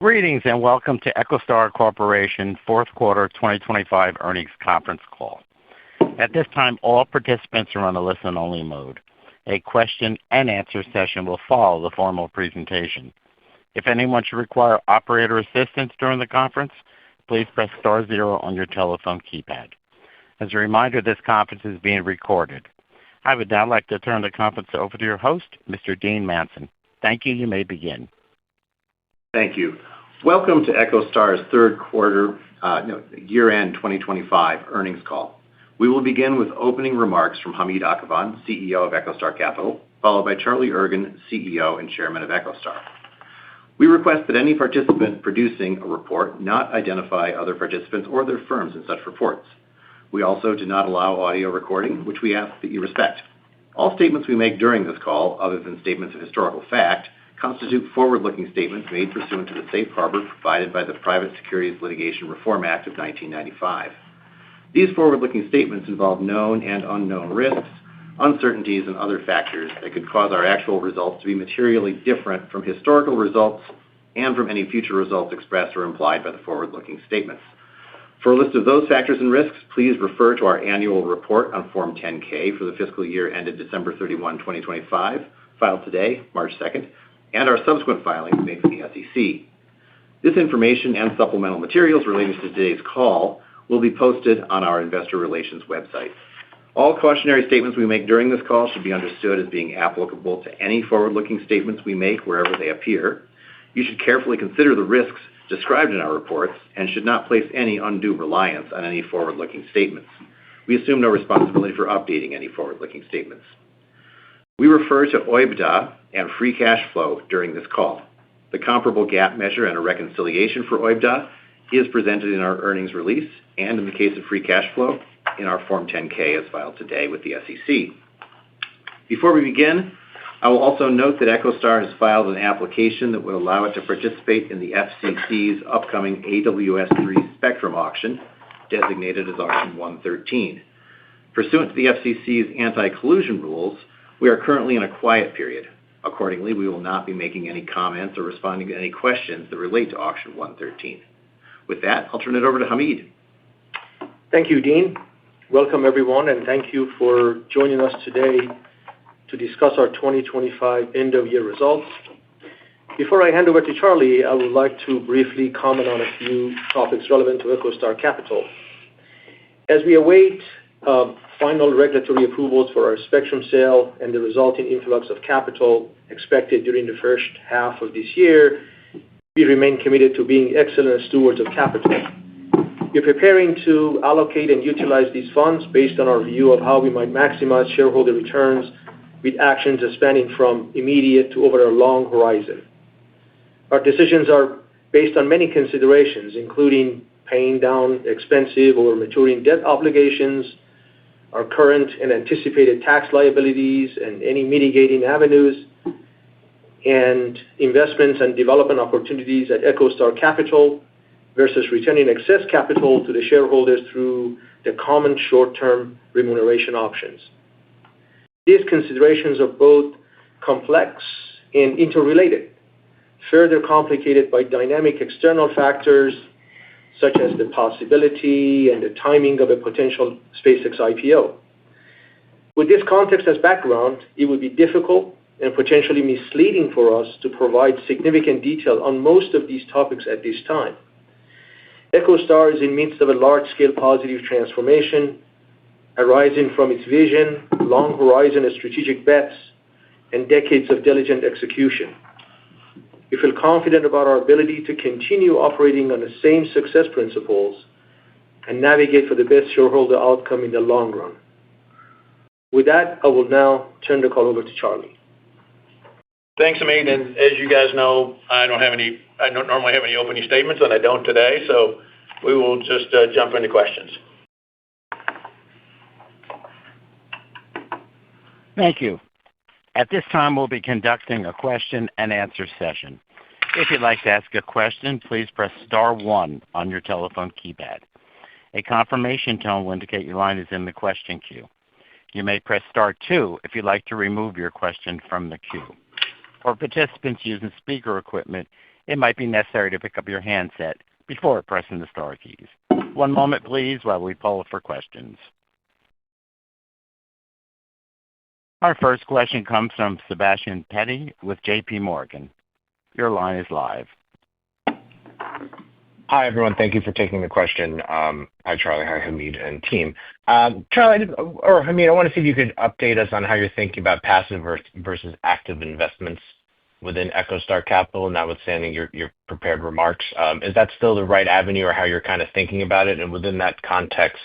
Greetings and welcome to EchoStar Corporation Fourth Quarter 2025 Earnings Conference Call. At this time, all participants are on a listen-only mode. A question-and-answer session will follow the formal presentation. If anyone should require operator assistance during the conference, please press star zero on your telephone keypad. As a reminder, this conference is being recorded. I would now like to turn the conference over to your host, Mr. Dean Manson. Thank you. You may begin. Thank you. Welcome to EchoStar's third quarter, year-end 2025 earnings call. We will begin with opening remarks from Hamid Akhavan, CEO of EchoStar Capital, followed by Charlie Ergen, CEO and Chairman of EchoStar. We request that any participant producing a report not identify other participants or their firms in such reports. We also do not allow audio recording, which we ask that you respect. All statements we make during this call, other than statements of historical fact, constitute forward-looking statements made pursuant to the safe harbor provided by the Private Securities Litigation Reform Act of 1995. These forward-looking statements involve known and unknown risks, uncertainties, and other factors that could cause our actual results to be materially different from historical results and from any future results expressed or implied by the forward-looking statements. For a list of those factors and risks, please refer to our annual report on Form 10-K for the fiscal year ended December 31, 2025, filed today, March 2nd, and our subsequent filings made with the SEC. This information and supplemental materials related to today's call will be posted on our investor relations website. All cautionary statements we make during this call should be understood as being applicable to any forward-looking statements we make wherever they appear. You should carefully consider the risks described in our reports and should not place any undue reliance on any forward-looking statements. We assume no responsibility for updating any forward-looking statements. We refer to OIBDA and free cash flow during this call. The comparable GAAP measure and a reconciliation for OIBDA is presented in our earnings release and, in the case of free cash flow, in our Form 10-K as filed today with the SEC. Before we begin, I will also note that EchoStar has filed an application that would allow it to participate in the FCC's upcoming AWS-3 spectrum auction, designated as Auction 113. Pursuant to the FCC's anti-collusion rules, we are currently in a quiet period. Accordingly, we will not be making any comments or responding to any questions that relate to Auction 113. With that, I'll turn it over to Hamid. Thank you, Dean. Welcome, everyone, and thank you for joining us today to discuss our 2025 end-of-year results. Before I hand over to Charlie, I would like to briefly comment on a few topics relevant to EchoStar Capital. As we await final regulatory approvals for our spectrum sale and the resulting influx of capital expected during the first half of this year, we remain committed to being excellent stewards of capital. We're preparing to allocate and utilize these funds based on our view of how we might maximize shareholder returns with actions spanning from immediate to over a long horizon. Our decisions are based on many considerations, including paying down expensive or maturing debt obligations, our current and anticipated tax liabilities and any mitigating avenues, and investments and development opportunities at EchoStar Capital versus returning excess capital to the shareholders through the common short-term remuneration options. These considerations are both complex and interrelated, further complicated by dynamic external factors such as the possibility and the timing of a potential SpaceX IPO. With this context as background, it would be difficult and potentially misleading for us to provide significant detail on most of these topics at this time. EchoStar is in the midst of a large-scale positive transformation arising from its vision, long horizon of strategic bets, and decades of diligent execution. We feel confident about our ability to continue operating on the same success principles and navigate for the best shareholder outcome in the long run. With that, I will now turn the call over to Charlie. Thanks, Hamid. And as you guys know, I don't normally have any opening statements, and I don't today, so we will just jump into questions. Thank you. At this time, we'll be conducting a question-and-answer session. If you'd like to ask a question, please press star one on your telephone keypad. A confirmation tone will indicate your line is in the question queue. You may press star two if you'd like to remove your question from the queue. For participants using speaker equipment, it might be necessary to pick up your handset before pressing the star keys. One moment, please, while we poll for questions. Our first question comes from Sebastian Petty with JPMorgan. Your line is live. Hi, everyone. Thank you for taking the question. Hi, Charlie. Hi, Hamid and team. Charlie, or Hamid, I want to see if you could update us on how you're thinking about passive versus active investments within EchoStar Capital, notwithstanding your prepared remarks. Is that still the right avenue or how you're kind of thinking about it? And within that context,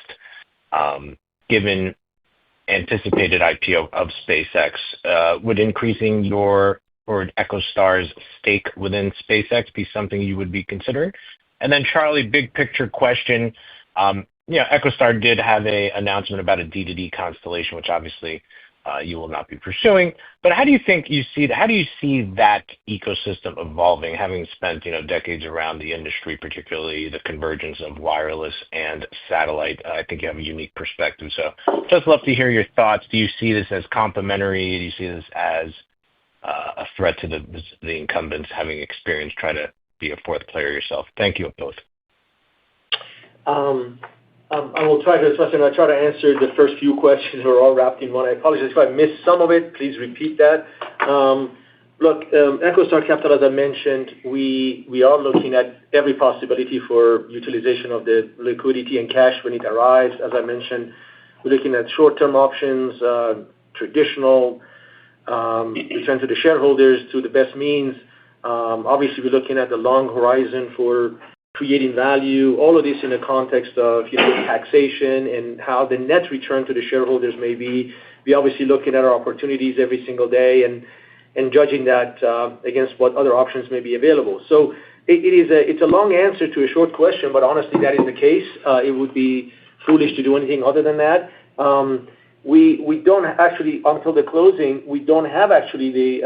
given anticipated IPO of SpaceX, would increasing your or EchoStar's stake within SpaceX be something you would be considering? And then, Charlie, big picture question. EchoStar did have an announcement about a D2D constellation, which obviously you will not be pursuing. But how do you see that ecosystem evolving, having spent decades around the industry, particularly the convergence of wireless and satellite? I think you have a unique perspective. So just love to hear your thoughts. Do you see this as complementary? Do you see this as a threat to the incumbents having experience try to be a fourth player yourself? Thank you both. I will try to, Sebastian, I'll try to answer the first few questions. We're all wrapped in one. I apologize if I missed some of it. Please repeat that. Look, EchoStar Capital, as I mentioned, we are looking at every possibility for utilization of the liquidity and cash when it arrives. As I mentioned, we're looking at short-term options, traditional return to the shareholders to the best means. Obviously, we're looking at the long horizon for creating value, all of this in the context of taxation and how the net return to the shareholders may be. We're obviously looking at our opportunities every single day and judging that against what other options may be available. So it's a long answer to a short question, but honestly, that is the case. It would be foolish to do anything other than that. We don't actually, until the closing, we don't have actually the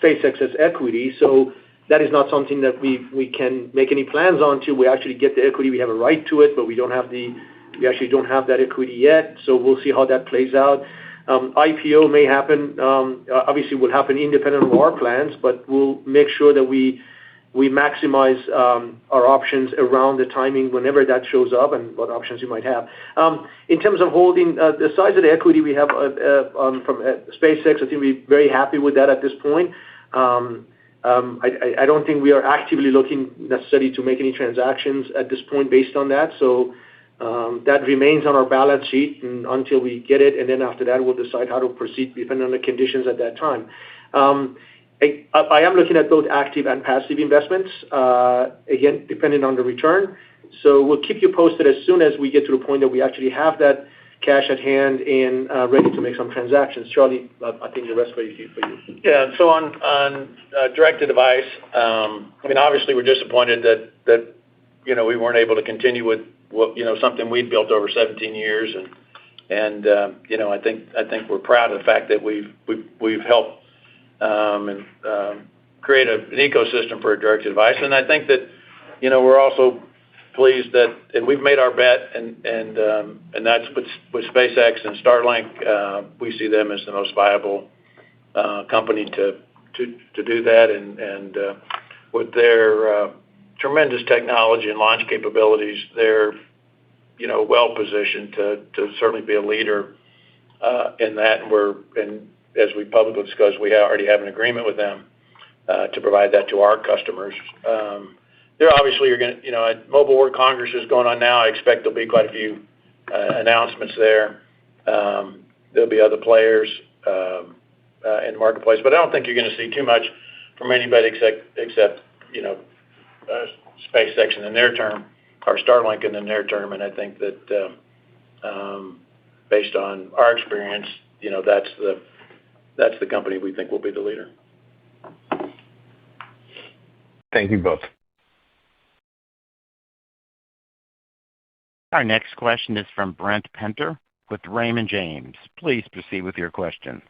SpaceX's equity. So that is not something that we can make any plans on till we actually get the equity. We have a right to it, but we actually don't have that equity yet. So we'll see how that plays out. IPO may happen, obviously will happen independent of our plans, but we'll make sure that we maximize our options around the timing whenever that shows up and what options you might have. In terms of holding the size of the equity we have from SpaceX, I think we're very happy with that at this point. I don't think we are actively looking necessarily to make any transactions at this point based on that. So that remains on our balance sheet until we get it, and then after that, we'll decide how to proceed depending on the conditions at that time. I am looking at both active and passive investments, again, depending on the return. So we'll keep you posted as soon as we get to the point that we actually have that cash at hand and ready to make some transactions. Charlie, I think the rest for you. Yeah. So on direct-to-device, obviously we're disappointed that we weren't able to continue with something we'd built over 17 years, and I think we're proud of the fact that we've helped create an ecosystem for a direct-to-device, and I think that we're also pleased that, and we've made our bet, and that's with SpaceX and Starlink. We see them as the most viable company to do that, and with their tremendous technology and launch capabilities, they're well positioned to certainly be a leader in that. And as we publicly discussed, we already have an agreement with them to provide that to our customers. There obviously are going to, Mobile World Congress is going on now. I expect there'll be quite a few announcements there. There'll be other players in the marketplace, but I don't think you're going to see too much from anybody except SpaceX in the near term, or Starlink in the near term. And I think that based on our experience, that's the company we think will be the leader. Thank you both. Our next question is from Brent Penter with Raymond James. Please proceed with your question.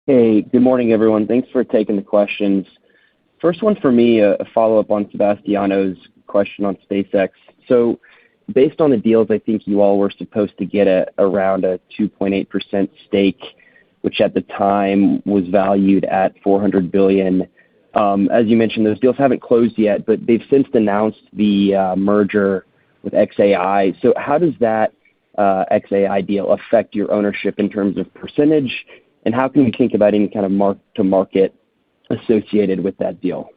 Hey, good morning, everyone. Thanks for taking the questions. First one for me, a follow-up on Sebastiano's question on SpaceX. So based on the deals, I think you all were supposed to get around a 2.8% stake which at the time was valued at $400 billion. As you mentioned, those deals haven't closed yet, but they've since announced the merger with XAI. So how does that XAI deal affect your ownership in terms of percentage, and how can we think about any kind of mark-to-market associated with that deal?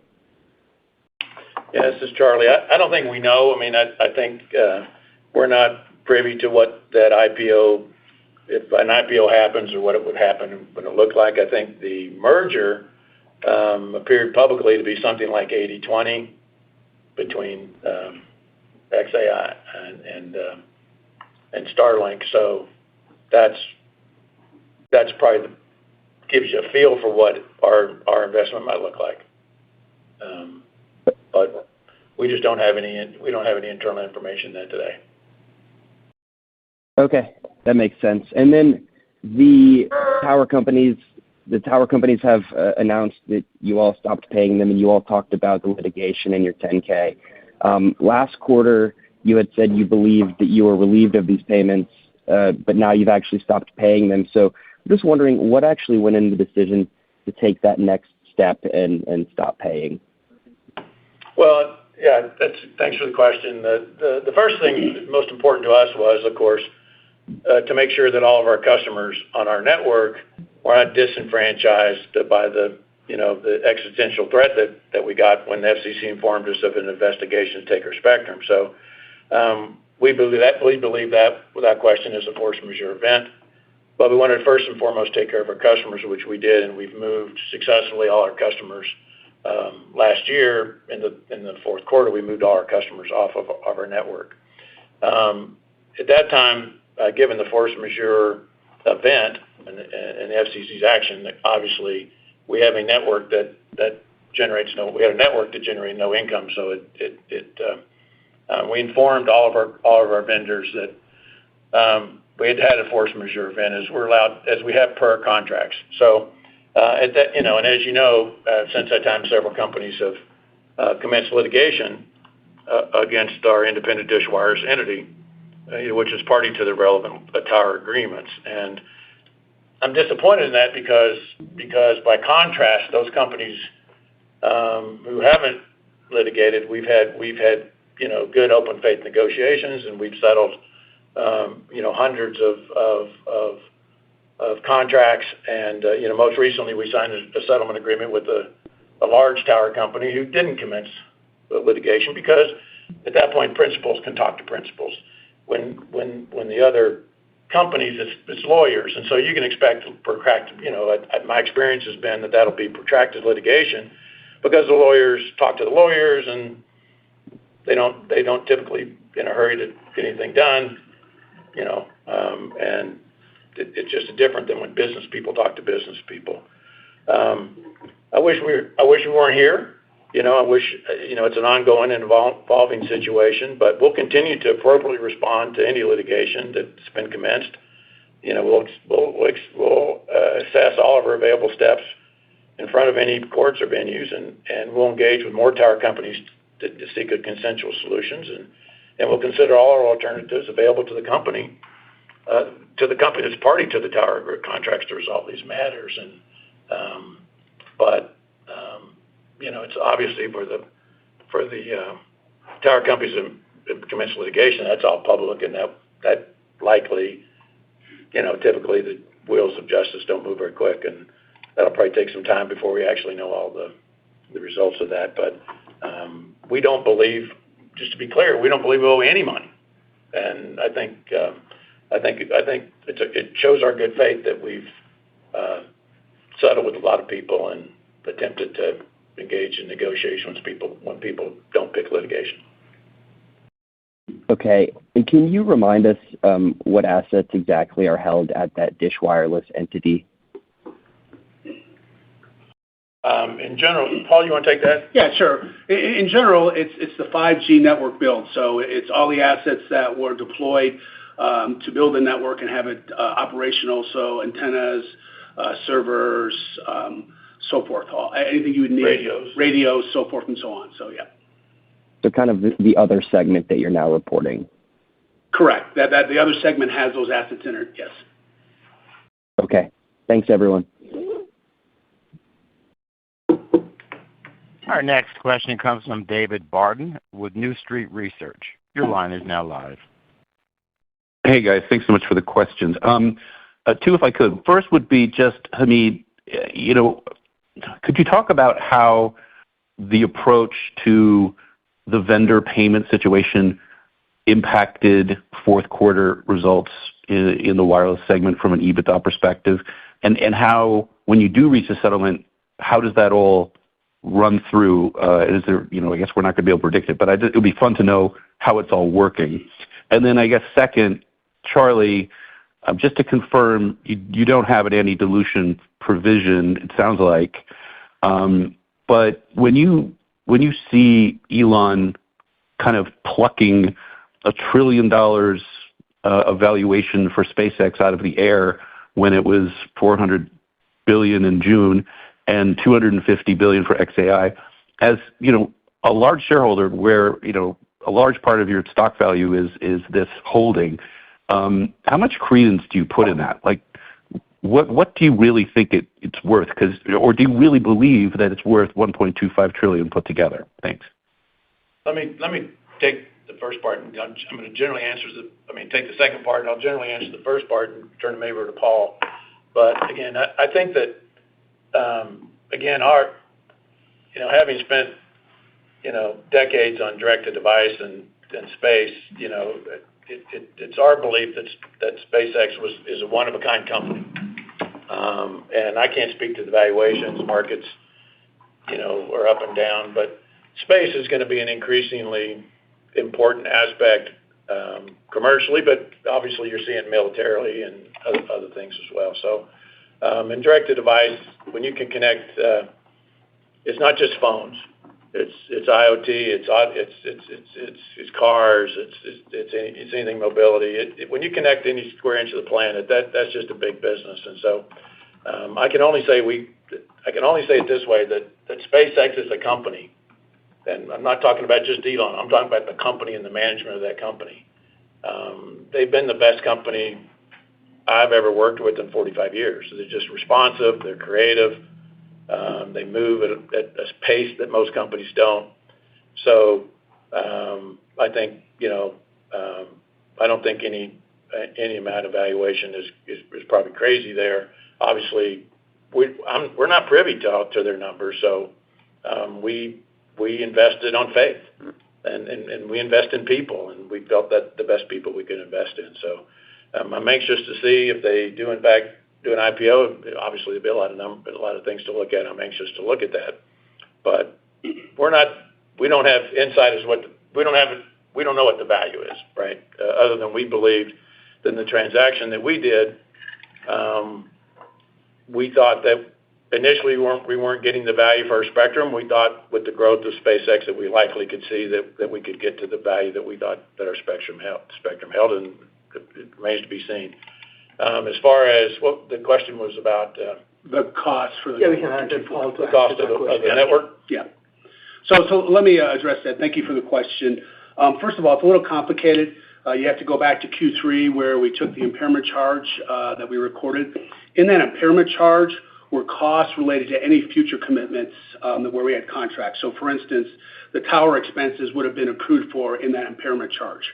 Yeah, this is Charlie. I don't think we know. I mean, I think we're not privy to what that IPO, if an IPO happens or what it would happen, what it looked like. I think the merger appeared publicly to be something like 80-20 between XAI and Starlink. So that's probably gives you a feel for what our investment might look like. But we just don't have any internal information there today. Okay, that makes sense. And then the tower companies have announced that you all stopped paying them, and you all talked about the litigation in your 10-K. Last quarter, you had said you believed that you were relieved of these payments, but now you've actually stopped paying them. So I'm just wondering what actually went into the decision to take that next step and stop paying. Well, yeah, thanks for the question. The first thing that's most important to us was, of course, to make sure that all of our customers on our network were not disenfranchised by the existential threat that we got when the FCC informed us of an investigation to take our spectrum. So we believe that without question is a force majeure event. But we wanted to first and foremost take care of our customers, which we did, and we've moved successfully all our customers. Last year, in the fourth quarter, we moved all our customers off of our network. At that time, given the force majeure event and the FCC's action, obviously we have a network that generates no income. So we informed all of our vendors that we had a force majeure event as we have per our contracts. So at that, and as you know, since that time, several companies have commenced litigation against our independent Dish Wireless entity, which is party to the relevant tower agreements. And I'm disappointed in that because by contrast, those companies who haven't litigated, we've had good open faith negotiations, and we've settled hundreds of contracts, and most recently we signed a settlement agreement with a large tower company who didn't commence the litigation because at that point principals can talk to principals. When the other companies, it's lawyers, and so you can expect protracted. My experience has been that'll be protracted litigation because the lawyers talk to the lawyers, and they don't typically in a hurry to get anything done. And it's just different than when business people talk to business people. I wish we weren't here. I wish it's an ongoing and evolving situation, but we'll continue to appropriately respond to any litigation that's been commenced. We'll assess all of our available steps in front of any courts or venues, and we'll engage with more tower companies to seek a consensual solutions, and we'll consider all our alternatives available to the company that's party to the tower contracts to resolve these matters. But it's obviously for the tower companies that commence litigation, that's all public, and that likely, typically the wheels of justice don't move very quick, and that'll probably take some time before we actually know all the results of that. But we don't believe, just to be clear, we don't believe we owe any money, and I think it shows our good faith that we've settled with a lot of people and attempted to engage in negotiations when people don't pick litigation. Okay. And can you remind us what assets exactly are held at that Dish Wireless entity? In general, Paul, you want to take that? Yeah, sure. In general, it's the 5G network build. So it's all the assets that were deployed to build the network and have it operational. So antennas, servers, so forth. Anything you would need. Radios, so forth and so on. So, yeah. So kind of the other segment that you're now reporting. Correct. That the other segment has those assets in it, yes. Okay. Thanks, everyone. Our next question comes from David Barden with New Street Research. Your line is now live. Hey, guys. Thanks so much for the questions. Two, if I could. First would be just, Hamid, could you talk about how the approach to the vendor payment situation impacted fourth quarter results in the wireless segment from an EBITDA perspective? And how, when you do reach a settlement, how does that all run through? Is there, I guess we're not going to be able to predict it, but it would be fun to know how it's all working. And then I guess second, Charlie, just to confirm, you don't have an anti-dilution provision, it sounds like. But when you see Elon kind of plucking $1 trillion of valuation for SpaceX out of the air when it was $400 billion in June and $250 billion for XAI, as a large shareholder where a large part of your stock value is this holding, how much credence do you put in that? Like, what do you really think it's worth? Or do you really believe that it's worth $1.25 trillion put together? Thanks. Let me take the first part. I'm going to generally take the second part, and I'll generally answer the first part and turn it over to Paul. But again, I think that having spent decades on direct-to-device and space, it's our belief that SpaceX is a one-of-a-kind company. And I can't speak to the valuations. Markets, are up and down, but space is going to be an increasingly important aspect commercially, but obviously you're seeing militarily and other things as well. So, in direct-to-device, when you can connect, it's not just phones. It's IoT. It's cars. It's anything mobility. When you connect any square inch of the planet, that's just a big business. And so, I can only say it this way, that SpaceX is a company, and I'm not talking about just Elon. I'm talking about the company and the management of that company. They've been the best company I've ever worked with in 45 years. They're just responsive. They're creative. They move at a pace that most companies don't. So, I think, I don't think any amount of valuation is probably crazy there. Obviously, we're not privy to their numbers, so we invested on faith, and we invest in people, and we felt that the best people we could invest in. So, I'm anxious to see if they do in fact do an IPO. Obviously, there'll be a lot of things to look at. I'm anxious to look at that, but we don't have insight as we don't know what the value is, right? Other than we believed that in the transaction that we did, we thought that initially we weren't getting the value for our spectrum. We thought with the growth of SpaceX that we likely could see that we could get to the value that we thought that our spectrum held, and it remains to be seen. As far as what the question was about, the cost for the we can answer Paul. The cost of the network. Yeah. So let me address that. Thank you for the question. First of all, it's a little complicated. You have to go back to Q3 where we took the impairment charge that we recorded. In that impairment charge were costs related to any future commitments where we had contracts. So, for instance, the tower expenses would have been accrued for in that impairment charge.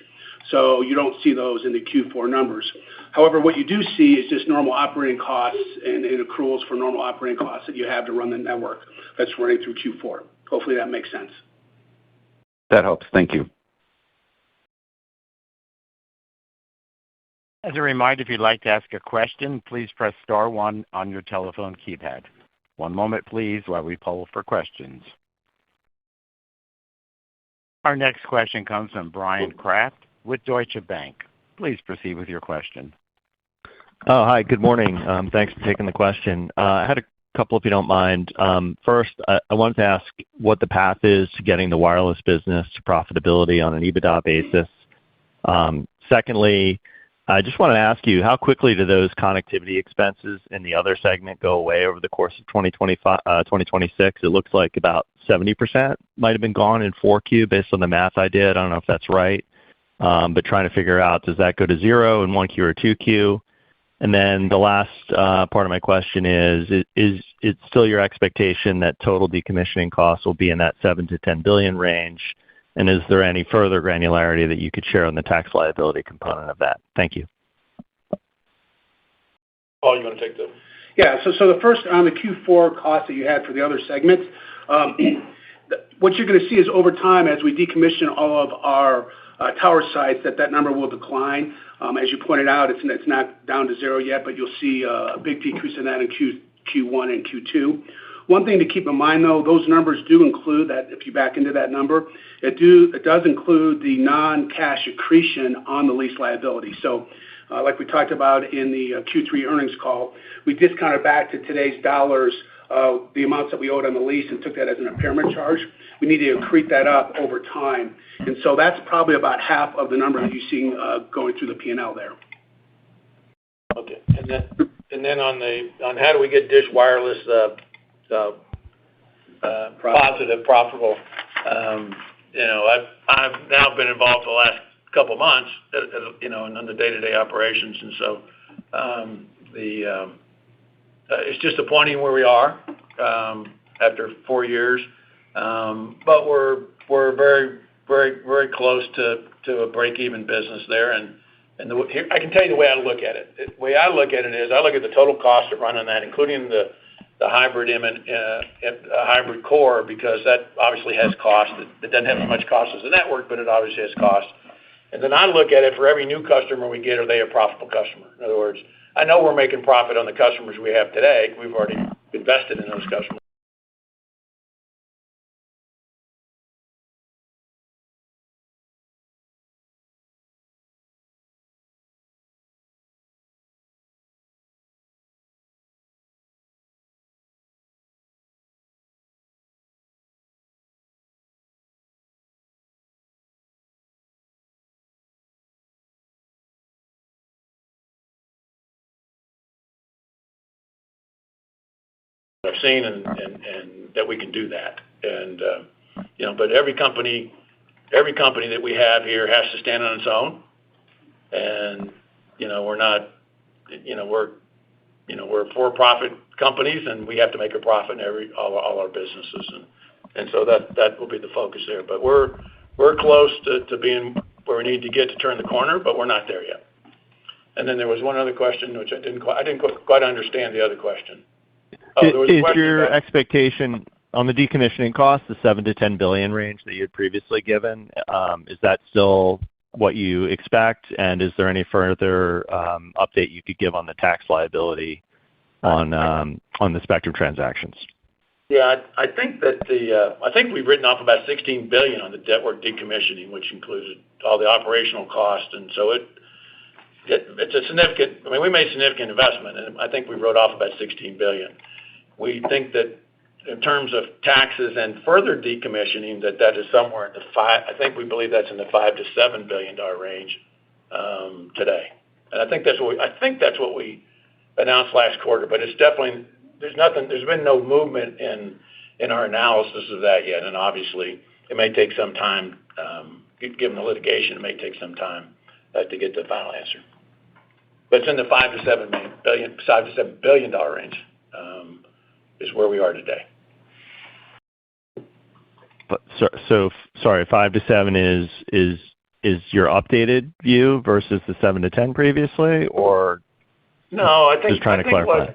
So you don't see those in the Q4 numbers. However, what you do see is just normal operating costs and accruals for normal operating costs that you have to run the network that's running through Q4. Hopefully that makes sense. That helps. Thank you. As a reminder, if you'd like to ask a question, please press star one on your telephone keypad. One moment, please, while we poll for questions. Our next question comes from Brian Kraft with Deutsche Bank. Please proceed with your question. Oh, hi. Good morning. Thanks for taking the question. I had a couple, if you don't mind. First, I wanted to ask what the path is to getting the wireless business to profitability on an EBITDA basis. Secondly, I just want to ask you, how quickly do those connectivity expenses in the other segment go away over the course of 2026? It looks like about 70% might have been gone in 4Q based on the math I did. I don't know if that's right. But trying to figure out, does that go to zero in 1Q or 2Q? And then the last part of my question is it still your expectation that total decommissioning costs will be in that $7 to $10 billion range? And is there any further granularity that you could share on the tax liability component of that? Thank you. Paul, you want to take the... Yeah. So the first on the Q4 cost that you had for the other segments, what you're going to see is over time, as we decommission all of our tower sites, that number will decline. As you pointed out, it's not down to zero yet, but you'll see a big decrease in that in Q1 and Q2. One thing to keep in mind, though, those numbers do include that. If you back into that number, it does include the non-cash accretion on the lease liability. So, like we talked about in the Q3 earnings call, we discounted back to today's dollars the amounts that we owed on the lease and took that as an impairment charge. We need to accrete that up over time, and so that's probably about half of the number that you're seeing going through the P&L there. Okay, and then on how do we get Dish Wireless positive, profitable? I've now been involved for the last couple of months, in the day-to-day operations, and so it's disappointing where we are after 4 years, but we're very, very, very close to a break-even business there. And I can tell you the way I look at it. The way I look at it is I look at the total cost of running that, including the hybrid hybrid core, because that obviously has cost. It doesn't have as much cost as the network, but it obviously has cost. And then I look at it, for every new customer we get, are they a profitable customer? In other words, I know we're making profit on the customers we have today. We've already invested in those customers. I've seen and that we can do that, and but every company that we have here has to stand on its own, and we're not, we're for-profit companies, and we have to make a profit in all our businesses, and so that will be the focus there. But we're close to being where we need to get to turn the corner, but we're not there yet. And then there was one other question which I didn't quite understand the other question. Is your expectation on the decommissioning costs, the $7 to $10 billion range that you had previously given, is that still what you expect? And is there any further update you could give on the tax liability on the spectrum transactions? Yeah, I think that I think we've written off about $16 billion on the network decommissioning, which included all the operational costs, and so it's a significant. I mean, we made significant investment, and I think we wrote off about $16 billion. We think that in terms of taxes and further decommissioning, that is somewhere in the I think we believe that's in the $5 to $7 billion range today, and I think that's what we announced last quarter. But it's definitely there's been no movement in our analysis of that yet, and obviously it may take some time. Given the litigation, it may take some time to get the final answer. But it's in the $5 to $7 billion range is where we are today. So sorry, 5 to 7 is your updated view versus the 7 to 10 previously, or no? I think just trying to clarify.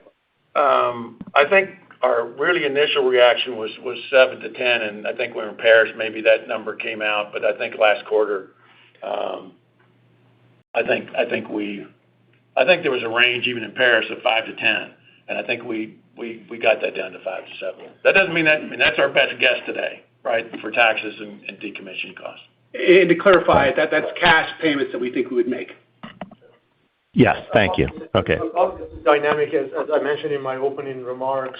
I think our really initial reaction was 7 to 10, and I think when in Paris, maybe that number came out. But I think last quarter, I think there was a range even in Paris of 5 to 10, and I think we got that down to 5 to 7. That doesn't mean that. I mean, that's our best guess today, right, for taxes and decommissioning costs. And to clarify, that's cash payments that we think we would make. Yes, thank you. Okay. Dynamic, as I mentioned in my opening remarks,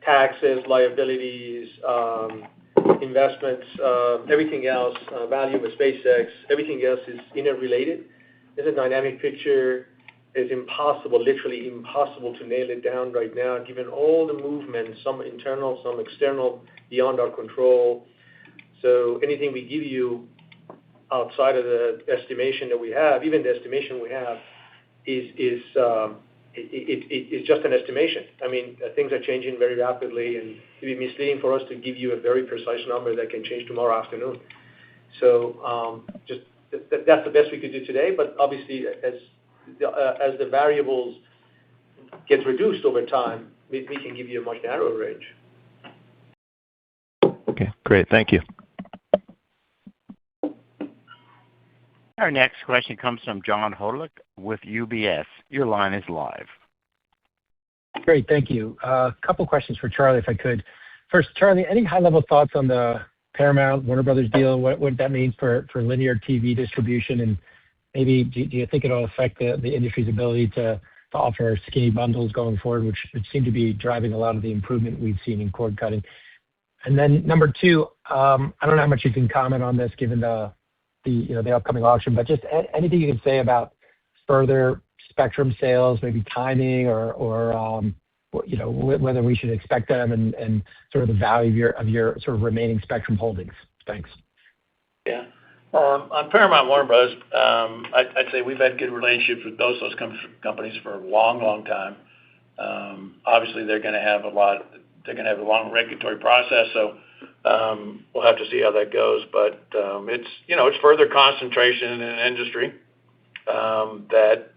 taxes, liabilities, investments, everything else, value of SpaceX, everything else is interrelated. It's a dynamic picture. It's impossible, literally impossible to nail it down right now, given all the movement, some internal, some external, beyond our control. So anything we give you outside of the estimation that we have, even the estimation we have, it's just an estimation. I mean, things are changing very rapidly, and it'd be misleading for us to give you a very precise number that can change tomorrow afternoon. So just that's the best we could do today. But obviously, as the variables get reduced over time, we can give you a much narrower range. Okay, great. Thank you. Our next question comes from John Hodulik with UBS. Your line is live. Great, thank you. A couple questions for Charlie, if I could. First, Charlie, any high-level thoughts on the Paramount Warner Brothers deal? What that means for linear TV distribution, and maybe do you think it'll affect the industry's ability to offer skinny bundles going forward, which seem to be driving a lot of the improvement we've seen in cord cutting? And then number two, I don't know how much you can comment on this given the upcoming auction, but just anything you can say about further spectrum sales, maybe timing or whether we should expect them and sort of the value of your sort of remaining spectrum holdings. Thanks. Yeah. On Paramount Warner Bros., I'd say we've had good relationships with both those companies for a long time. Obviously, they're going to have a long regulatory process, so we'll have to see how that goes. But it's further concentration in an industry that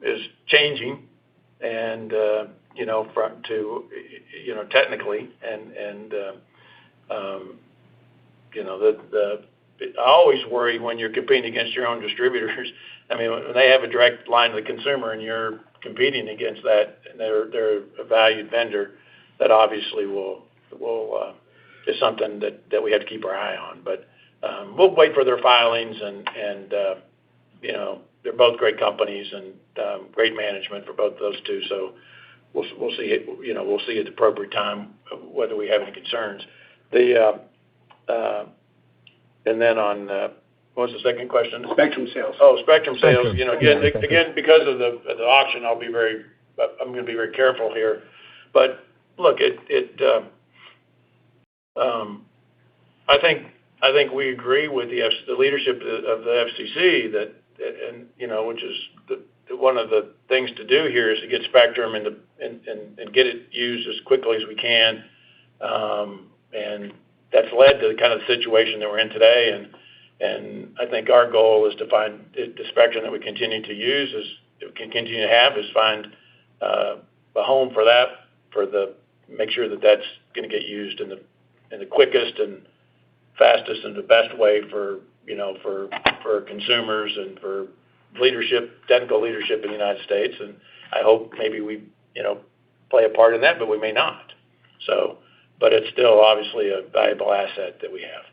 is changing, and technically, and I always worry when you're competing against your own distributors. I mean, when they have a direct line to the consumer and you're competing against that, and they're a valued vendor, that obviously is something that we have to keep our eye on. But we'll wait for their filings, and they're both great companies and great management for both of those two. So we'll see it. We'll see at the appropriate time whether we have any concerns. And then on what was the second question? Spectrum sales. Oh, spectrum sales. Again, because of the auction, I'm going to be very careful here. But look, I think we agree with the leadership of the FCC that, which is one of the things to do here is to get spectrum and get it used as quickly as we can, and that's led to the kind of situation that we're in today. And I think our goal is to find the spectrum that we continue to use, find a home for that, make sure that that's going to get used in the quickest and fastest and the best way for consumers and for technical leadership in the United States. And I hope maybe we play a part in that, but we may not. But it's still obviously a valuable asset that we have.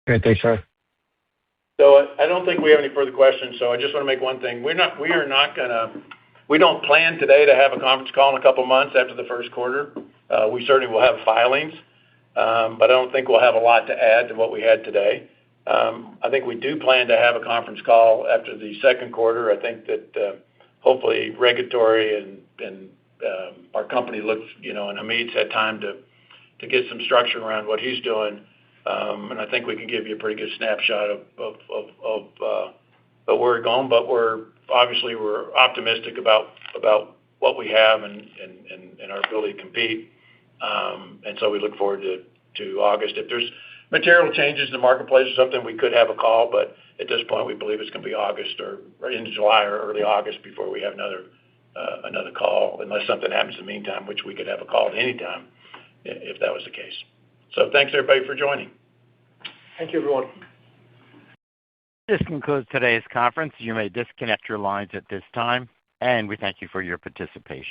Great, thanks, Charlie. So I don't think we have any further questions. So I just want to make one thing: we don't plan today to have a conference call in a couple months after the first quarter. We certainly will have filings, but I don't think we'll have a lot to add to what we had today. I think we do plan to have a conference call after the second quarter. I think that hopefully regulatory and our company looks, and Hamid's had time to get some structure around what he's doing, and I think we can give you a pretty good snapshot of where we're going. But we're optimistic about what we have and our ability to compete, and so we look forward to August. If there's material changes in the marketplace or something, we could have a call, but at this point we believe it's going to be August or right into July or early August before we have another call, unless something happens in the meantime, which we could have a call at any time if that was the case. So thanks everybody for joining. Thank you, everyone. This concludes today's conference. You may disconnect your lines at this time, and we thank you for your participation.